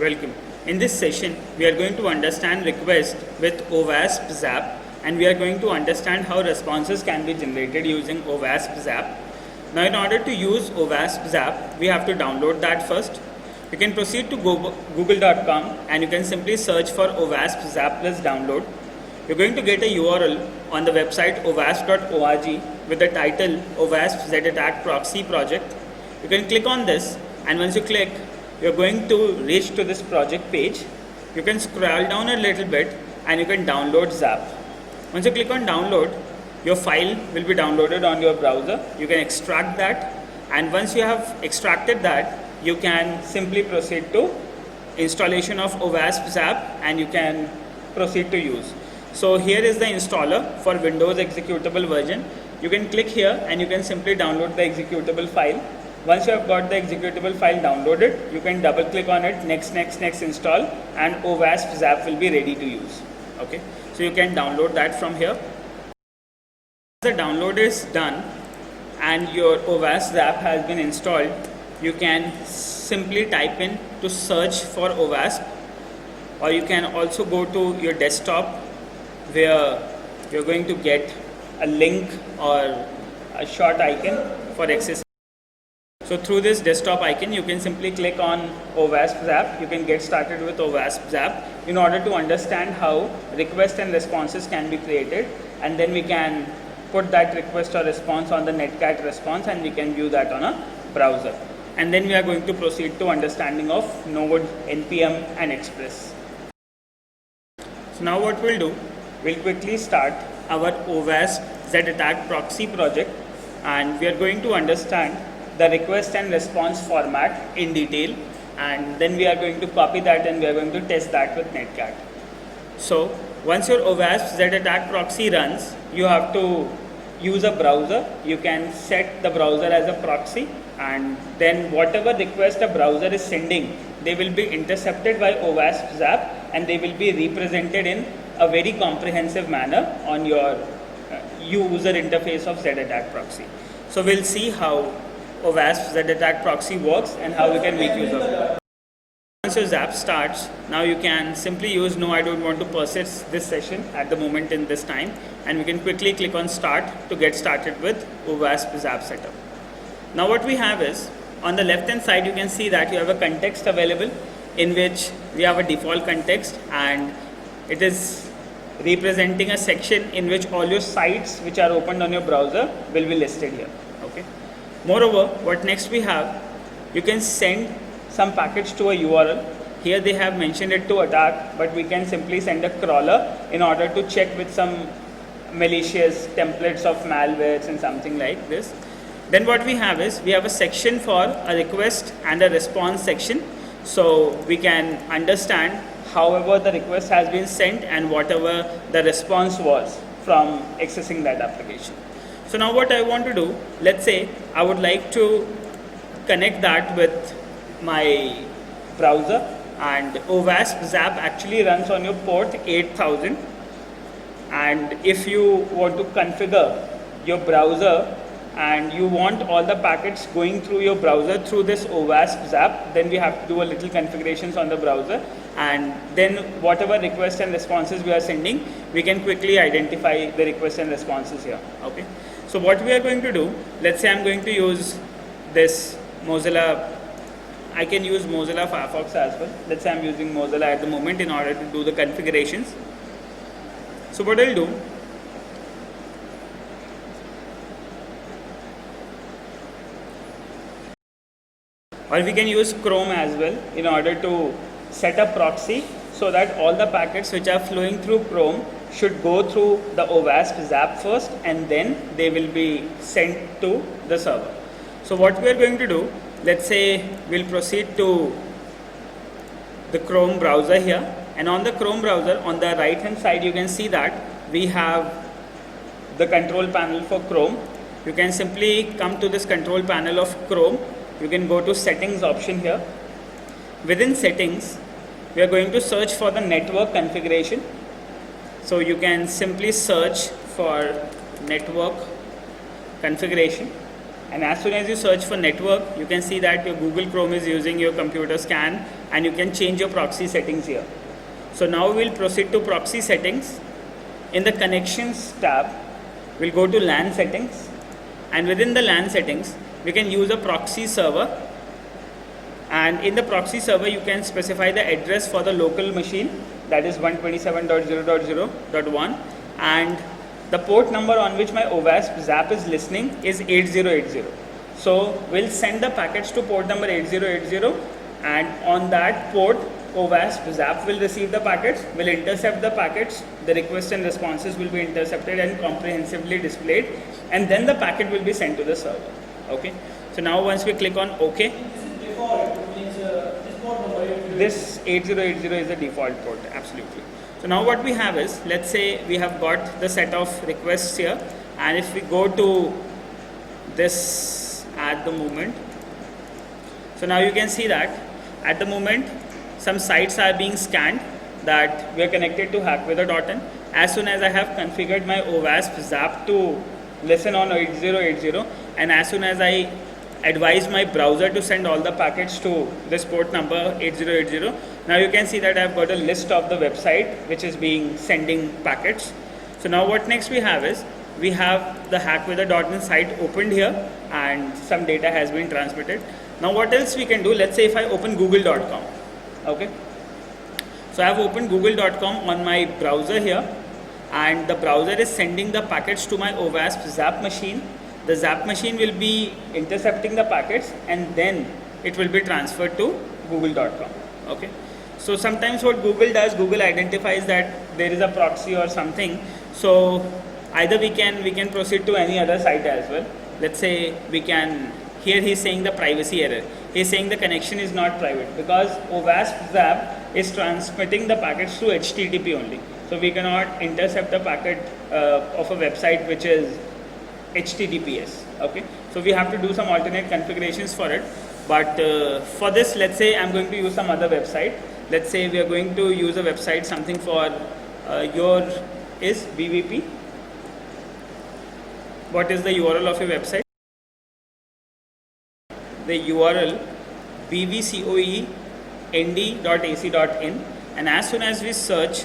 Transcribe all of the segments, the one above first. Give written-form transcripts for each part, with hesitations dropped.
Welcome. In this session, we are going to understand request with OWASP Zap, and we are going to understand how responses can be generated using OWASP Zap. Now, in order to use OWASP Zap, we have to download that first. You can proceed to google.com and you can simply search for OWASP Zap plus download. You're going to get a URL on the website owasp.org with the title OWASP Z-Attack Proxy Project. You can click on this, and once you click, you're going to reach to this project page. You can scroll down a little bit and you can download Zap. Once you click on download, your file will be downloaded on your browser. You can extract that, and once you have extracted that, you can simply proceed to installation of OWASP Zap and you can proceed to use. So here is the installer for Windows executable version. You can click here and you can simply download the executable file. Once you have got the executable file downloaded, you can double click on it, next install, and OWASP Zap will be ready to use. Okay, so you can download that from here. The download is done and your OWASP Zap has been installed. You can simply type in to search for OWASP, or you can also go to your desktop where you're going to get a link or a short icon for access. So through this desktop icon, you can simply click on OWASP Zap. You can get started with OWASP Zap in order to understand how requests and responses can be created, and then we can put that request or response on the Netcat response and we can view that on a browser. And then we are going to proceed to understanding of Node, NPM and Express. So now what we'll do, we'll quickly start our OWASP Z-Attack proxy project, and we are going to understand the request and response format in detail, and then we are going to copy that and we are going to test that with Netcat. So once your OWASP Z-Attack proxy runs, you have to use a browser. You can set the browser as a proxy, and then whatever request a browser is sending, they will be intercepted by OWASP Zap and they will be represented in a very comprehensive manner on your user interface of Z-Attack proxy. So we'll see how OWASP Z-Attack proxy works and how we can make use of it. Once your Zap starts, now you can simply use no, I don't want to persist this session at the moment in this time, and we can quickly click on start to get started with OWASP Zap setup. Now what we have is, on the left hand side you can see that you have a context available in which we have a default context, and it is representing a section in which all your sites which are opened on your browser will be listed here. Okay. Moreover, what next we have, you can send some package to a URL. Here they have mentioned it to attack, but we can simply send a crawler in order to check with some malicious templates of malwares and something like this. Then what we have is, we have a section for a request and a response section, so we can understand however the request has been sent and whatever the response was from accessing that application. So now what I want to do, let's say I would like to connect that with my browser, and OWASP Zap actually runs on your port 8000, and if you want to configure your browser and you want all the packets going through your browser through this OWASP Zap, then we have to do a little configurations on the browser, and then whatever requests and responses we are sending, we can quickly identify the requests and responses here. Okay. So what we are going to do, let's say I'm going to use this Mozilla. I can use Mozilla Firefox as well. Let's say I'm using Mozilla at the moment in order to do the configurations. So what I'll do, or we can use Chrome as well in order to set a proxy so that all the packets which are flowing through Chrome should go through the OWASP Zap first and then they will be sent to the server. So what we are going to do, let's say we'll proceed to the Chrome browser here, and on the Chrome browser on the right hand side you can see that we have the control panel for Chrome. You can simply come to this control panel of Chrome. You can go to settings option here. Within settings, we are going to search for the network configuration. So you can simply search for network configuration. And as soon as you search for network, you can see that your Google Chrome is using your computer scan, and you can change your proxy settings here. So now we'll proceed to proxy settings. In the connections tab, we'll go to LAN settings, and within the LAN settings, we can use a proxy server. And in the proxy server, you can specify the address for the local machine, that is 127.0.0.1, and the port number on which my OWASP ZAP is listening is 8080. So we'll send the packets to port number 8080, and on that port, OWASP ZAP will receive the packets, will intercept the packets, the requests and responses will be intercepted and comprehensively displayed, and then the packet will be sent to the server. Okay. So now once we click on OK, this 8080 is the default port, absolutely. So now what we have is, let's say we have got the set of requests here, and if we go to this at the moment, so now you can see that at the moment some sites are being scanned that we are connected to Hackweather.in. As soon as I have configured my OWASP ZAP to listen on 8080, and as soon as I advise my browser to send all the packets to this port number 8080, now you can see that I've got a list of the website which is being sending packets. So now what next we have is, we have the Hackweather.in site opened here, and some data has been transmitted. Now what else we can do? Let's say if I open google.com. Okay, so I have opened google.com on my browser here, and the browser is sending the packets to my OWASP ZAP machine. The ZAP machine will be intercepting the packets, and then it will be transferred to google.com. Okay, so sometimes what Google does, Google identifies that there is a proxy or something, so either we can proceed to any other site as well. Let's say we can, here he's saying the privacy error. He's saying the connection is not private because OWASP ZAP is transmitting the packets through HTTP only. So we cannot intercept a packet of a website which is HTTPS. Okay, so we have to do some alternate configurations for it. But for this, let's say I'm going to use some other website. Let's say we are going to use a website, something for your is BVP. What is the URL of your website? The URL bvcoend.ac.in, and as soon as we search,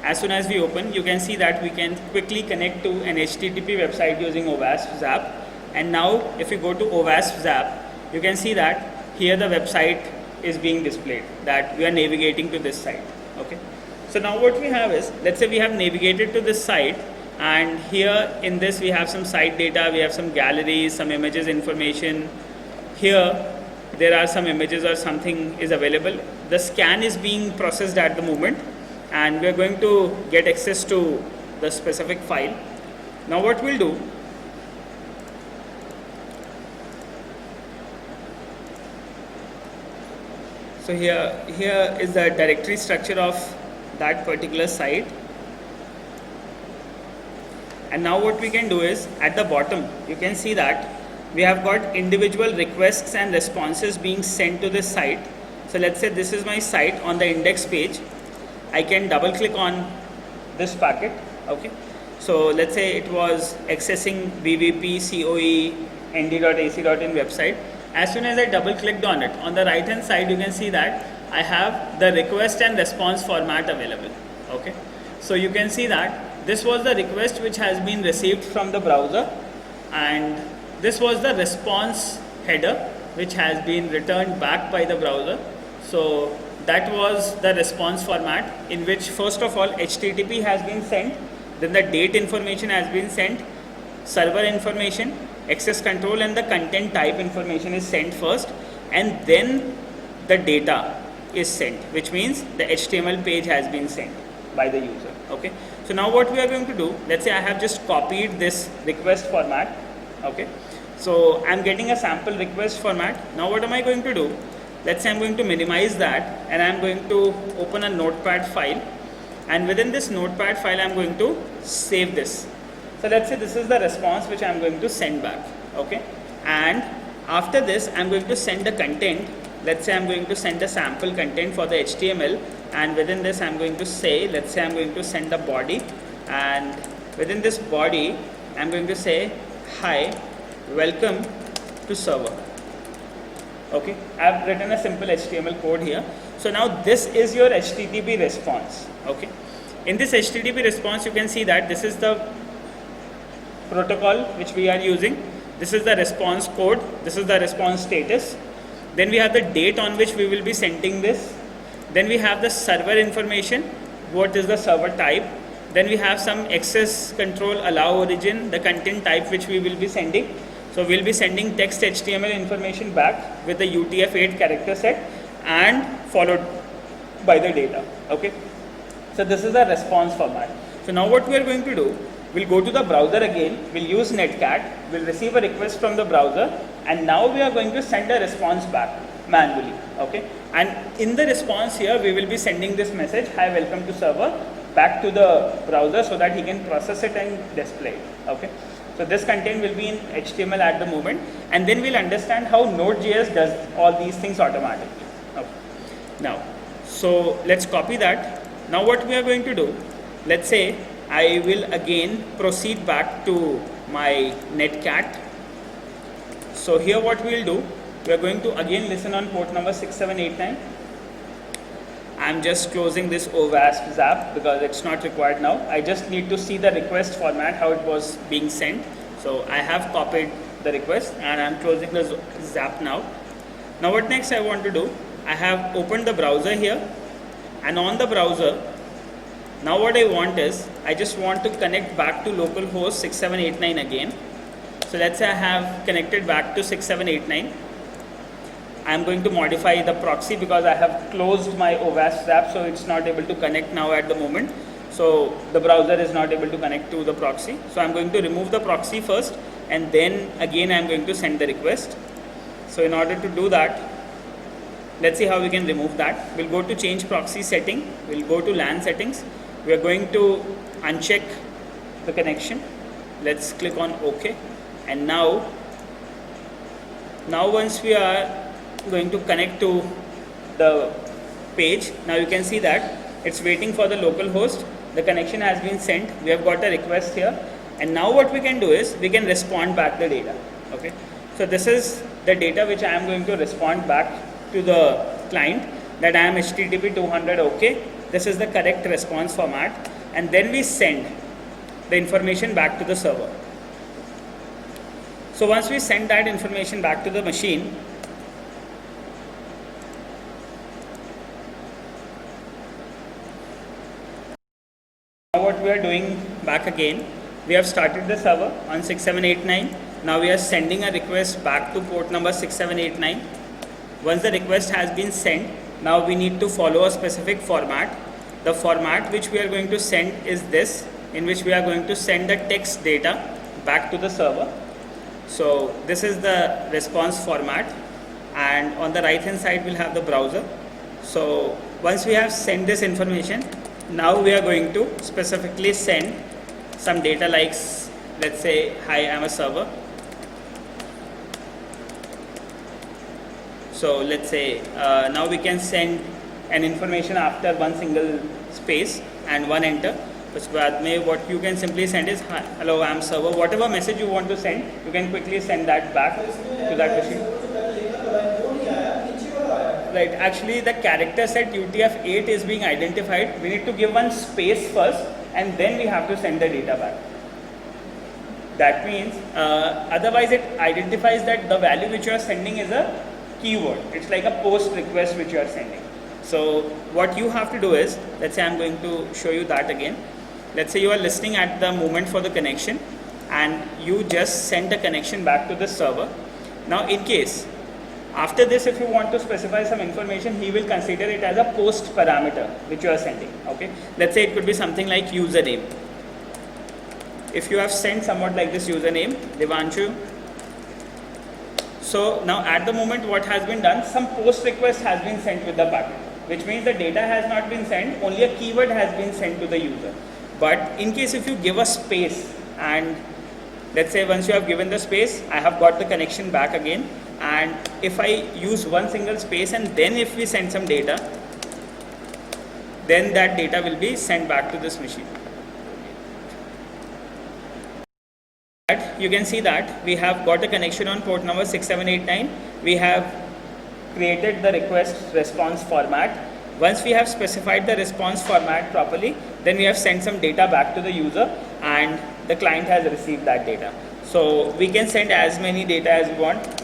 as soon as we open, you can see that we can quickly connect to an HTTP website using OWASP ZAP. And now if you go to OWASP ZAP, you can see that here the website is being displayed, that we are navigating to this site. Okay, so now what we have is, let's say we have navigated to this site, and here in this we have some site data, we have some galleries, some images, information. Here there are some images or something is available. The scan is being processed at the moment, and we are going to get access to the specific file. Now what we'll do, so here is the directory structure of that particular site. And now what we can do is, at the bottom you can see that we have got individual requests and responses being sent to this site. So let's say this is my site on the index page. I can double click on this packet. Okay, so let's say it was accessing BVP COE nd.ac.in website. As soon as I double clicked on it, on the right hand side you can see that I have the request and response format available. Okay, so you can see that this was the request which has been received from the browser, and this was the response header which has been returned back by the browser. So that was the response format, in which first of all HTTP has been sent, then the date information has been sent, server information, access control and the content type information is sent first, and then the data is sent, which means the HTML page has been sent by the user. Okay, so now what we are going to do, let's say I have just copied this request format. Okay, so I'm getting a sample request format. Now what am I going to do? Let's say I'm going to minimize that, and I'm going to open a notepad file, and within this notepad file I'm going to save this. So let's say this is the response which I'm going to send back. Okay, and after this I'm going to send the content. Let's say I'm going to send a sample content for the HTML, and within this I'm going to say, let's say I'm going to send the body, and within this body I'm going to say, hi, welcome to server. Okay, I've written a simple HTML code here. So now this is your HTTP response. Okay, in this HTTP response you can see that this is the protocol which we are using. This is the response code, this is the response status. Then we have the date on which we will be sending this. Then we have the server information, what is the server type. Then we have some access control, allow origin, the content type which we will be sending. So we'll be sending text HTML information back with the UTF-8 character set and followed by the data. Okay. So this is the response format. So now what we are going to do, we'll go to the browser again, we'll use Netcat, we'll receive a request from the browser, and now we are going to send a response back manually. Okay. And in the response here, we will be sending this message, hi, welcome to server, back to the browser so that he can process it and display it. Okay. So this content will be in HTML at the moment, and then we'll understand how Node.js does all these things automatically. Okay. Now, so let's copy that. Now what we are going to do, let's say I will again proceed back to my Netcat. So here what we will do, we are going to again listen on port number 6789. I'm just closing this OWASP zap because it's not required now. I just need to see the request format, how it was being sent. So I have copied the request and I'm closing the zap now. Now what next I want to do, I have opened the browser here, and on the browser, now what I want is, I just want to connect back to localhost 6789 again. So let's say I have connected back to 6789. I'm going to modify the proxy because I have closed my OWASP zap, so it's not able to connect now at the moment. So the browser is not able to connect to the proxy. So I'm going to remove the proxy first, and then again I'm going to send the request. So in order to do that, let's see how we can remove that. We'll go to change proxy setting. We'll go to LAN settings. We are going to uncheck the connection. Let's click on OK. And now once we are going to connect to the page, now you can see that it's waiting for the local host. The connection has been sent. We have got a request here, and now what we can do is we can respond back the data. Okay, so this is the data which I am going to respond back to the client, that I am HTTP 200 OK. This is the correct response format, and then we send the information back to the server. So once we send that information back to the machine, what we are doing back again, we have started the server on 6789. Now we are sending a request back to port number 6789. Once the request has been sent, now we need to follow a specific format. The format which we are going to send is this, in which we are going to send the text data back to the server. So this is the response format, and on the right hand side we'll have the browser. So once we have sent this information, now we are going to specifically send some data like, let's say, hi, I'm a server. So let's say now we can send an information after one single space and one enter. उसके बाद में what you can simply send is, hello, I'm server. Whatever message you want to send, you can quickly send that back to that machine. Right, actually the character set UTF-8 is being identified. We need to give one space first, and then we have to send the data back. That means, otherwise it identifies that the value which you are sending is a keyword. It's like a post request which you are sending. So what you have to do is, let's say I'm going to show you that again. Let's say you are listening at the moment for the connection, and you just send the connection back to the server. Now in case, after this, if you want to specify some information, he will consider it as a post parameter which you are sending. Okay, let's say it could be something like username. If you have sent somewhat like this username, Devanshu. So now at the moment what has been done, some post request has been sent with the packet, which means the data has not been sent, only a keyword has been sent to the user. But in case if you give a space, and let's say once you have given the space, I have got the connection back again, and if I use one single space and then if we send some data, then that data will be sent back to this machine. you can see that we have got a connection on port number 6789. We have created the request response format. Once we have specified the response format properly, then we have sent some data back to the user and the client has received that data. So we can send as many data as we want.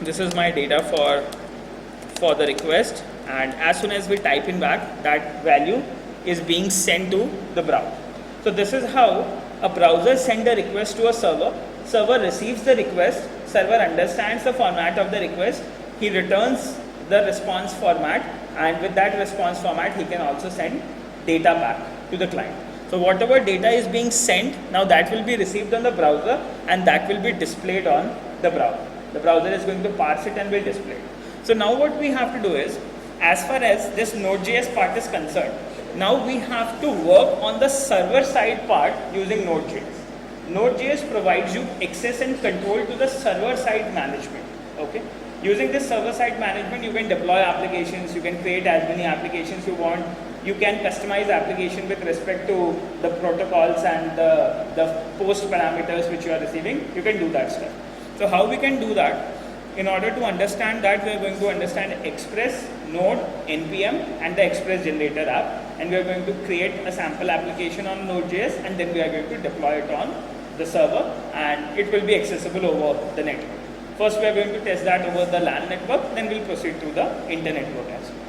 This is my data for the request, and as soon as we type in back, that value is being sent to the browser. So this is how a browser sends a request to a server. Server receives the request, server understands the format of the request, he returns the response format, and with that response format he can also send data back to the client. So whatever data is being sent, now that will be received on the browser and that will be displayed on the browser. The browser is going to parse it and will display it. So now what we have to do is, as far as this Node.js part is concerned, now we have to work on the server side part using Node.js. Node.js provides you access and control to the server side management. Okay. Using this server side management, you can deploy applications, you can create as many applications you want, you can customize application with respect to the protocols and the post parameters which you are receiving. You can do that stuff. So how we can do that? In order to understand that, we are going to understand Express, Node, NPM and the Express Generator app, and we are going to create a sample application on Node.js, and then we are going to deploy it on the server and it will be accessible over the network. First we are going to test that over the LAN network, then we'll proceed to the internet network as well.